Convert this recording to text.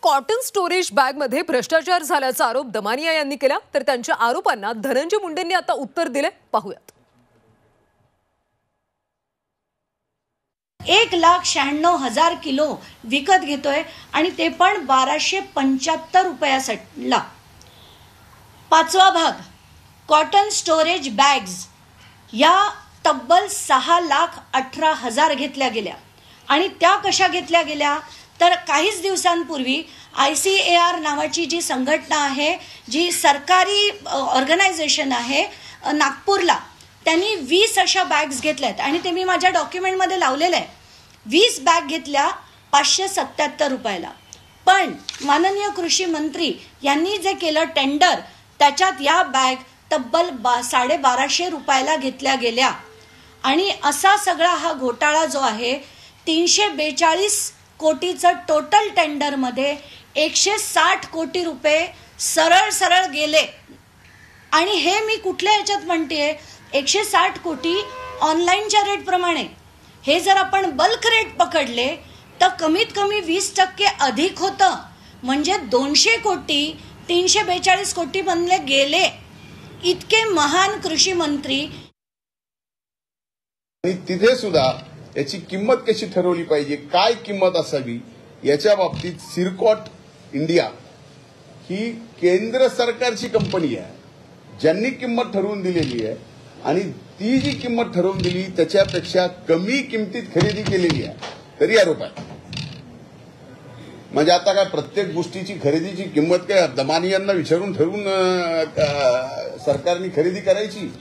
Cotton storage बॅगमध्ये भ्रष्टाचार झाल्याचा आरोप दमानिया यांनी केला। तर त्यांच्या आरोपांना धनंजय मुंडेंनी आता उत्तर दिले, पाहूयात। 1,96,000 किलो विकत घेतोय आणि ते पण 1275 रुपयाला। पाचवा भाग कॉटन स्टोरेज बॅग्स या तब्बल 6,18,000 घेतल्या गेल्या आणि त्या कशा घेतल्या गेल्या तर काहीच दिवसांपूर्वी ICAR नावाची जी संघटना आहे, जी सरकारी ऑर्गनायझेशन आहे नागपूरला, त्यांनी 20 अशा बॅग्स घेतल्यात आणि ते मी माझ्या डॉक्युमेंटमध्ये लावलेलं आहे। 20 बॅग घेतल्या 577 रुपयाला। पण माननीय कृषी मंत्री यांनी जे केलं टेंडर, त्याच्यात या बॅग तब्बल 1250 रुपयाला घेतल्या गेल्या आणि असा सगळा हा घोटाळा जो आहे 342 कोटीचं टोटल टेंडर मध्ये 160 कोटी रुपये सरळ गेले। आणि हे मी कुठल्या याच्यात म्हणतेय, 160 कोटी ऑनलाईनच्या रेट प्रमाणे। हे जर आपण बल्क रेट पकडले तर कमीत कमी 20% अधिक होतं, म्हणजे 200 कोटी 342 कोटी बनले गेले। इतके महान कृषी मंत्री। आणि तिथे सुद्धा याची किंमत कशी ठरवली पाहिजे, काय किंमत असावी याच्या बाबतीत सिरकॉट इंडिया ही केंद्र सरकारची कंपनी आहे, ज्यांनी किंमत ठरवून दिलेली आहे आणि ती जी किंमत ठरवून दिली त्याच्यापेक्षा कमी किमतीत खरेदी केलेली आहे, तरी आरोप आहे। म्हणजे आता काय प्रत्येक गोष्टीची खरेदीची किंमत काय दमानियांना विचारून ठरवून सरकारने खरेदी करायची?